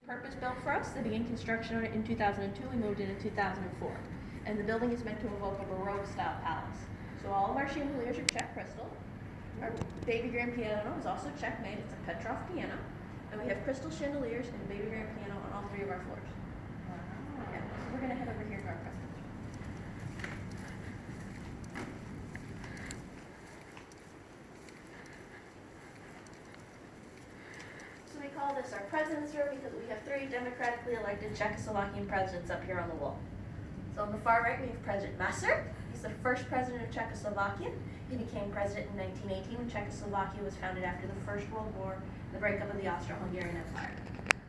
Purpose-built for us. They began construction on it in 2002. We moved in 2004. And the building is meant to evoke a Baroque-style palace. So all of our chandeliers are Czech crystal. Our baby grand piano is also Czech made. It's a Petrov piano. And we have crystal chandeliers and a baby grand piano on all 3 of our floors. Wow. Yeah, so we're going to head over here to our president. So we call this our president's room because we have 3 democratically elected Czechoslovakian presidents up here on the wall. So on the far right we have President Masaryk. He's the first president of Czechoslovakia. He became president in 1918 when Czechoslovakia was founded after the First World War and the breakup of the Austro-Hungarian Empire.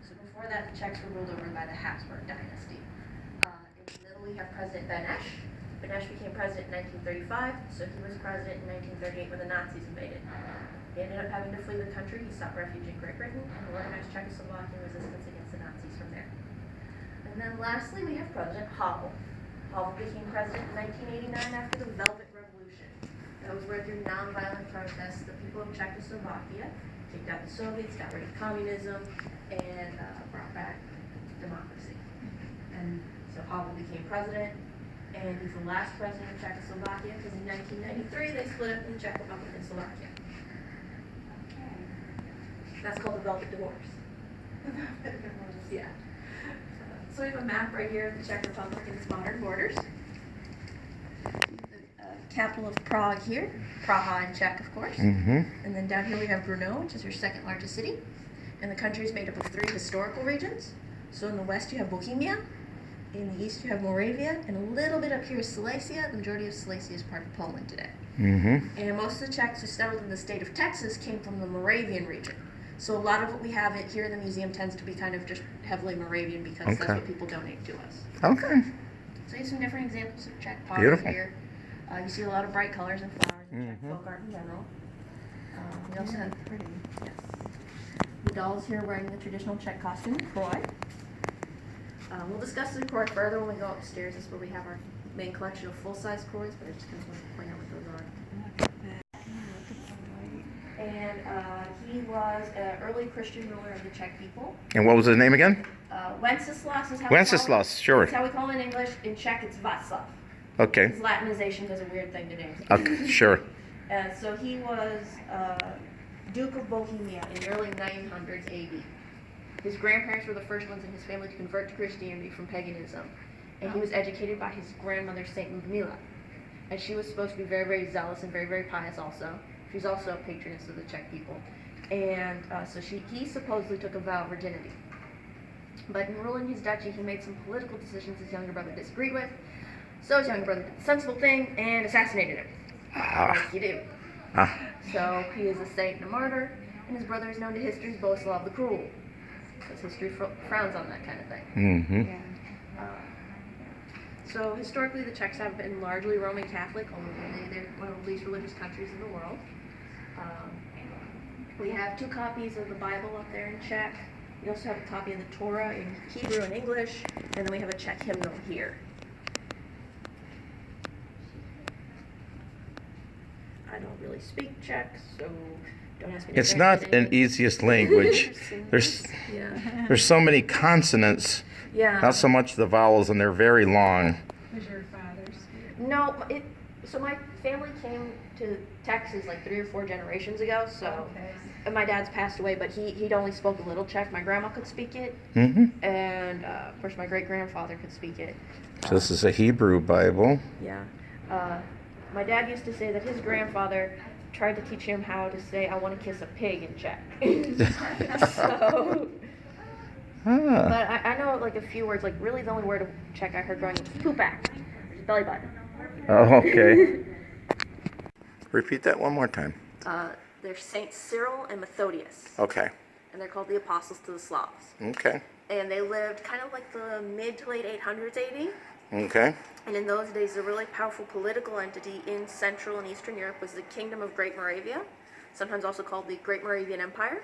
So before that, the Czechs were ruled over by the Habsburg dynasty. In the middle we have President Beneš. Beneš became president in 1935, so he was president in 1938 when the Nazis invaded. He ended up having to flee the country. He sought refuge in Great Britain and organized Czechoslovakian resistance against the Nazis from there. And then lastly, we have President Havel. Havel became president in 1989 after the Velvet Revolution. That was where through nonviolent protests, the people of Czechoslovakia kicked out the Soviets, got rid of communism, and brought back democracy. And so Havel became president, and he's the last president of Czechoslovakia because in 1993 they split up in the Czech Republic and Slovakia. That's called the Velvet Divorce. Yeah. So we have a map right here of the Czech Republic and its modern borders. The capital of Prague here, Praha in Czech, of course. And then down here we have Brno, which is your second largest city. And the country is made up of 3 historical regions. So in the west you have Bohemia, in the east you have Moravia, and a little bit up here is Silesia. The majority of Silesia is part of Poland today. And most of the Czechs who settled in the state of Texas came from the Moravian region. So a lot of what we have here in the museum tends to be kind of just heavily Moravian because that's what people donate to us. Okay. So here's some different examples of Czech pottery here. You see a lot of bright colors and flowers in Czech folk art in general. We also have pretty. Yes. The dolls here wearing the traditional Czech costume, Kroj. We'll discuss the Kroj further when we go upstairs. This is where we have our main collection of full-size Krois, but I just kind of want to point out what those are. And he was an early Christian ruler of the Czech people. And what was his name again? Wenceslas is how Wenceslas, we call him. sure. That's how we call him in English. In Czech, it's Václav. Okay. His Latinization does a weird thing to names. Okay, sure. So he was Duke of Bohemia in the early 900s AD. His grandparents were the first ones in his family to convert to Christianity from paganism. And he was educated by his grandmother, Saint Ludmila. And she was supposed to be very, very zealous and very, very pious also. She's also a patroness of the Czech people. And so he supposedly took a vow of virginity. But in ruling his duchy, he made some political decisions his younger brother disagreed with. So his younger brother did the sensible thing and assassinated him. Like you do. So he is a saint and a martyr, and his brother is known to history as Boleslav the Cruel. Because history frowns on that kind of thing. So historically, the Czechs have been largely Roman Catholic, although they're one of the least religious countries in the world. We have 2 copies of the Bible up there in Czech. We also have a copy of the Torah in Hebrew and English, and then we have a Czech hymnal here. I don't really speak Czech, so don't ask me to It's not an easiest language. There's so many consonants. Not so much the vowels, and they're very long. Was your father speak? No, so my family came to Texas like 3 or 4 generations ago, so and my dad's passed away, but he'd only spoke a little Czech. My grandma could speak it, and of course my great-grandfather could speak it. So this is a Hebrew Bible. Yeah. My dad used to say that his grandfather tried to teach him how to say, "I want to kiss a pig" in Czech. So... But I know like a few words, like really the only word of Czech I heard growing up was pupak, which is belly button. Oh, okay. Repeat that one more time. They're Saints Cyril and Methodius. Okay. And they're called the Apostles to the Slavs. Okay. And they lived kind of like the mid to late 800s AD. Okay. And in those days, a really powerful political entity in Central and Eastern Europe was the Kingdom of Great Moravia, sometimes also called the Great Moravian Empire.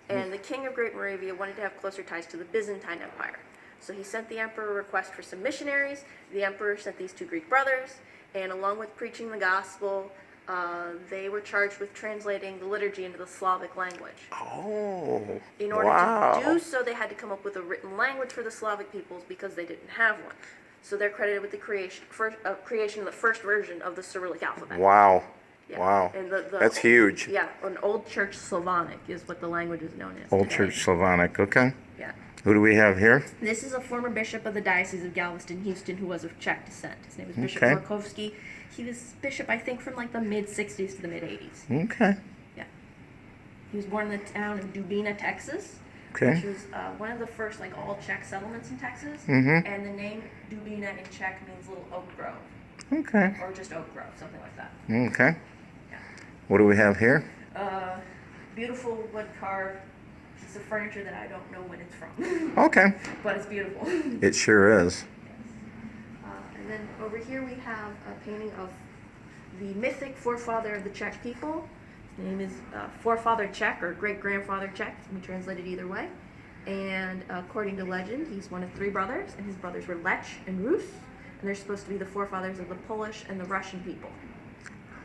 And the king of Great Moravia wanted to have closer ties to the Byzantine Empire. So he sent the emperor a request for some missionaries. The emperor sent these 2 Greek brothers, and along with preaching the gospel, They were charged with translating the liturgy into the Slavic language. Oh, In order wow. to do so, they had to come up with a written language for the Slavic peoples because they didn't have one. So they're credited with the creation of the first version of the Cyrillic alphabet. Wow. Yeah. Wow. And the That's huge. Yeah, an Old Church Slavonic is what the language is known as. Old today. Church Slavonic. Okay. Yeah. Who do we have here? This is a former bishop of the Diocese of Galveston, Houston, who was of Czech descent. His name is Bishop Okay. Markovsky. He was bishop, I think, from like the mid-60s to the mid-80s. Okay. Yeah. He was born in the town of Dubina, Texas, Okay. which was one of the first like all Czech settlements in Texas. Mm-hmm. And the name Dubina in Czech means little oak grove, Okay. or just oak grove, something like that. Okay. Yeah. What do we have here? Beautiful wood carved piece of furniture that I don't know when it's from, Okay. but it's beautiful. It sure is. And then over here we have a painting of the mythic forefather of the Czech people. His name is Forefather Czech or Great Grandfather Czech. It can be translated either way. And according to legend, he's one of three brothers, and his brothers were Lech and Rus, and they're supposed to be the forefathers of the Polish and the Russian people.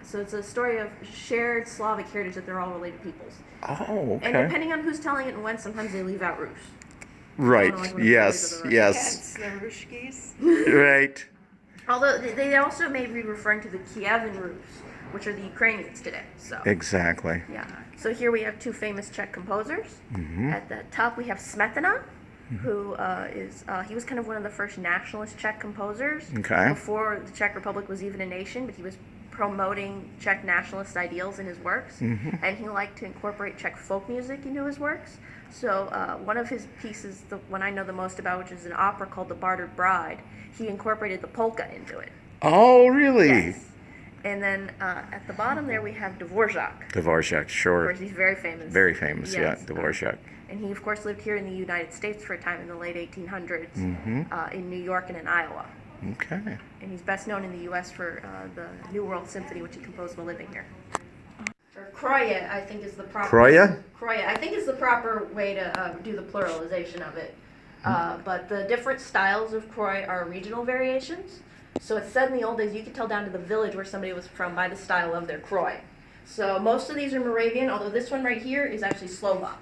So it's a story of shared Slavic heritage that they're all related peoples. Oh, And okay. depending on who's telling it and when, sometimes they leave out Rus. Right. Like one of the Yes. brothers of the Yes. That's the Rushkis. Right. Although they also may be referring to the Kievan Rus, which are the Ukrainians today. So Exactly. yeah. So here we have two famous Czech composers. Mm-hmm. At the top we have Smetana, who he was kind of one of the first nationalist Czech composers. Okay. Before the Czech Republic was even a nation, but he was promoting Czech nationalist ideals in his works, and he liked to incorporate Czech folk music into his works. So one of his pieces, the one I know the most about, which is an opera called The Bartered Bride, he incorporated the polka into it. Oh, really? Yes. And then at the bottom there we have Dvorak. Dvorak, Of sure. course, he's very famous. Very famous, Yes. yeah, Dvorak. And he, of course, lived here in the United States for a time in the late 1800s, in New York and in Iowa. Okay. And he's best known in the U.S. for the New World Symphony, which he composed while living here. Or Kroya, I think is the proper... Kroya? Kroya, I think is the proper way to do the pluralization of it. But the different styles of Kroy are regional variations. So it's said in the old days, you could tell down to the village where somebody was from by the style of their Kroy. So most of these are Moravian, although this one right here is actually Slovak.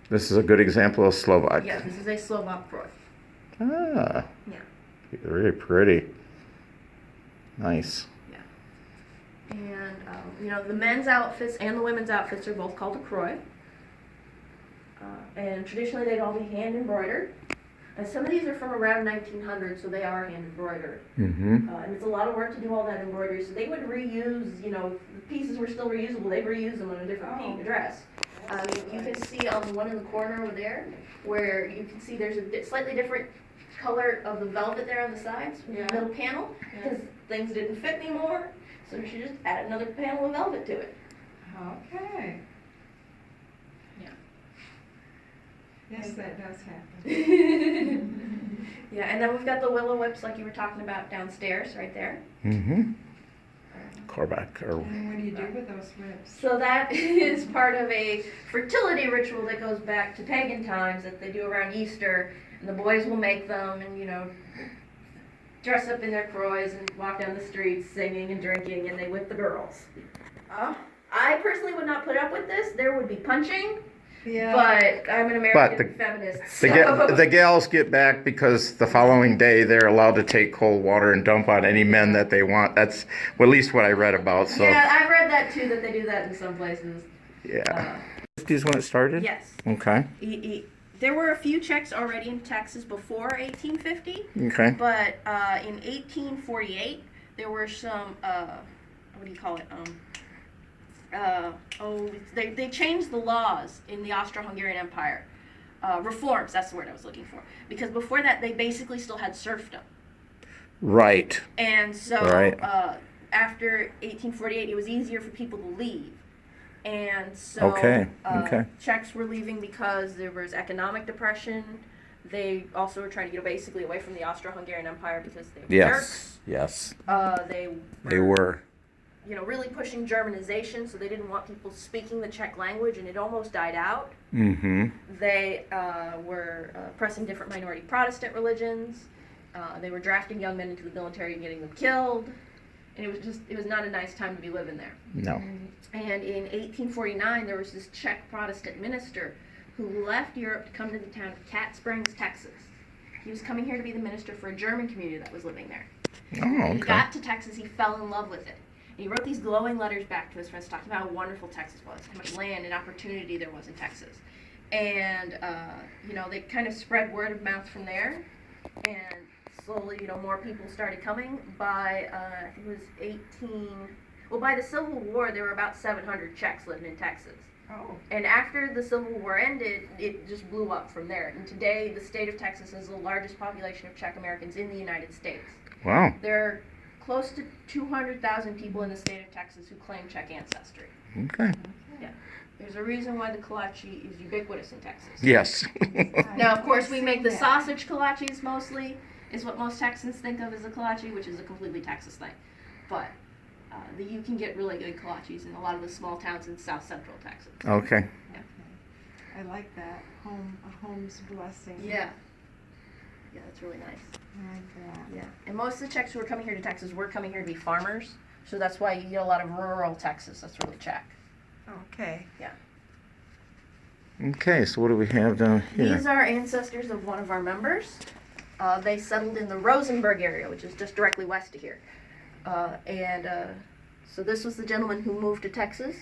This is a good example of Slovak. Yeah, this is a Slovak Kroy. Ah, Yeah. very pretty. Nice. And, the men's outfits and the women's outfits are both called a kroy. And traditionally they'd all be hand embroidered. And some of these are from around 1900, so they are hand embroidered. Mm-hmm. And it's a lot of work to do all that embroidery. So they would reuse, the pieces were still reusable. They'd reuse them on a different dress. You can see on the one in the corner over there, where you can see there's a slightly different color of the velvet there on the sides, the middle panel, because things didn't fit anymore. So she just added another panel of velvet to it. Okay. Yeah. Yes, that does happen. Yeah, and then we've got the willow whips like you were talking about downstairs, right there. Mm-hmm. Korback. And what do you do with those whips? So that is part of a fertility ritual that goes back to pagan times that they do around Easter, and the boys will make them and, dress up in their kroys and walk down the streets singing and drinking, and they whip the girls. I personally would not put up with this. There would be punching, but I'm an American feminist. The gals get back because the following day they're allowed to take cold water and dump on any men that they want. That's at least what I read about. So Yeah, I've read that too, that they do that in some places. yeah. 50s when it started? Yes. Okay. There were a few Czechs already in Texas before 1850. Okay. But in 1848, there were some, what do you call it? They changed the laws in the Austro-Hungarian Empire. Reforms, that's the word I was looking for. Because before that, they basically still had serfdom. Right. And so after 1848, it was easier for people to leave. And so Czechs were leaving because there was economic depression. They also were trying to get basically away from the Austro-Hungarian Empire because they were Turks. Yes. They were really pushing Germanization, so they didn't want people speaking the Czech language, and it almost died out. Mm-hmm. They were pressing different minority Protestant religions. They were drafting young men into the military and getting them killed. And it was not a nice time to be living there. No. And in 1849, there was this Czech Protestant minister who left Europe to come to the town of Cat Springs, Texas. He was coming here to be the minister for a German community that was living there. Oh, When he okay. got to Texas, he fell in love with it. And he wrote these glowing letters back to his friends talking about how wonderful Texas was, how much land and opportunity there was in Texas. And, they kind of spread word of mouth from there. And slowly, more people started coming. By, I think it was by the Civil War, there were about 700 Czechs living in Texas. Oh. And after the Civil War ended, it just blew up from there. And today, the state of Texas has the largest population of Czech Americans in the United States. Wow. There are close to 200,000 people in the state of Texas who claim Czech ancestry. Okay. There's a reason why the kolache is ubiquitous in Texas. Yes. Now, of course, we make the Yeah. sausage kolaches mostly, is what most Texans think of as a kolache, which is a completely Texas thing. But you can get really good kolaches in a lot of the small towns in south central Texas. Okay. I like that. A home's blessing. Yeah. Yeah, that's really nice. I like that. Yeah. And most of the Czechs who are coming here to Texas were coming here to be farmers. So that's why you get a lot of rural Texas. That's really Czech. Okay. Okay, so what do we have down here? These are ancestors of one of our members. They settled in the Rosenberg area, which is just directly west of here. So this was the gentleman who moved to Texas.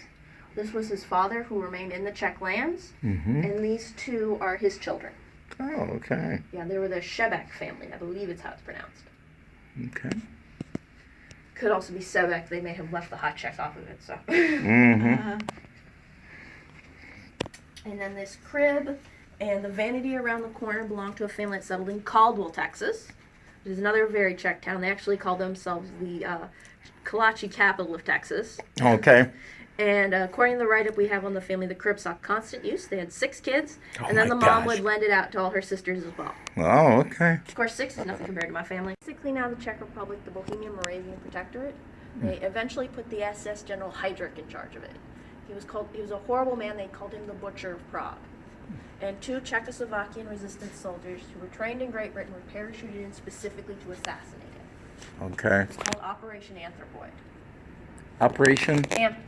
This was his father, who remained in the Czech lands. Mm-hmm. And these two are his children. Oh, okay. Yeah, they were the Šebek family. I believe it's how it's pronounced. Okay. Could also be Sebek. They may have left the hot Czech off of it, so. Mm-hmm. And then this crib and the vanity around the corner belong to a family that settled in Caldwell, Texas. Which is another very Czech town. They actually call themselves the kolache capital of Texas. Okay. And according to the write-up we have on the family, the crib saw constant use. They had 6 kids, Oh and then my the mom gosh. would lend it out to all her sisters as well. Oh, okay. Of course, 6 is nothing compared to my family. Basically now the Czech Republic, the Bohemian Moravian Protectorate, they eventually put the SS General Heydrich in charge of it. He was a horrible man. They called him the Butcher of Prague. And 2 Czechoslovakian resistance soldiers who were trained in Great Britain were parachuted in specifically to assassinate him. Okay. It's called Operation Anthropoid. Operation?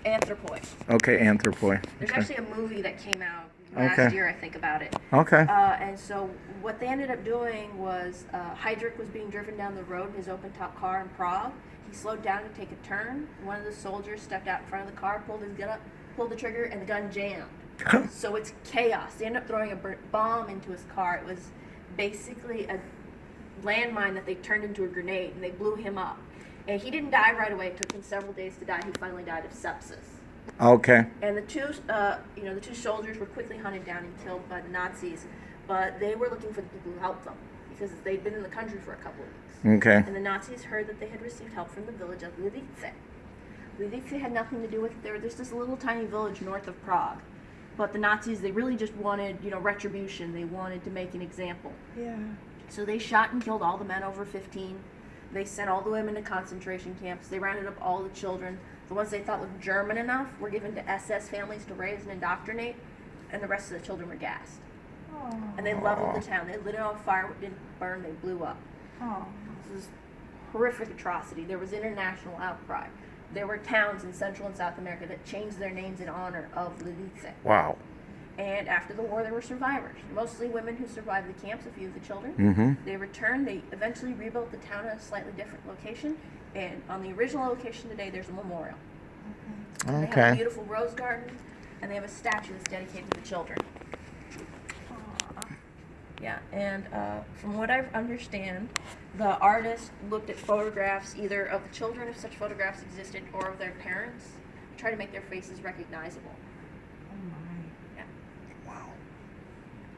Anthropoid. Okay, Anthropoid. There's Okay. actually a movie that came out last Okay. year, I think, about it. Okay. And so what they ended up doing was Heydrich was being driven down the road in his open-top car in Prague. He slowed down to take a turn. One of the soldiers stepped out in front of the car, pulled his gun up, pulled the trigger, and the gun jammed. So it's chaos. They ended up throwing a bomb into his car. It was basically a landmine that they turned into a grenade, and they blew him up. And he didn't die right away. It took him several days to die. He finally died of sepsis. Okay. And the two soldiers were quickly hunted down and killed by the Nazis, but they were looking for the people who helped them because they'd been in the country for a couple of weeks. Okay. And the Nazis heard that they had received help from the village of Lidice. Lidice had nothing to do with it. There's this little tiny village north of Prague. But the Nazis, they really just wanted, retribution. They wanted to make an example. Yeah. So they shot and killed all the men over 15. They sent all the women to concentration camps. They rounded up all the children. The ones they thought looked German enough were given to SS families to raise and indoctrinate, and the rest of the children were gassed. Oh. And they leveled the town. They lit it on fire. It didn't burn. They blew up. Oh. This was horrific atrocity. There was international outcry. There were towns in Central and South America that changed their names in honor of Lidice. Wow. And after the war, there were survivors, mostly women who survived the camps, a few of the children. Mm-hmm. They returned. They eventually rebuilt the town at a slightly different location. And on the original location today, there's a memorial. They have a Okay. beautiful rose garden, and they have a statue that's dedicated to the children. Yeah, and from what I understand, the artist looked at photographs either of the children, if such photographs existed, or of their parents, to try to make their faces recognizable. Oh my. Yeah. Wow.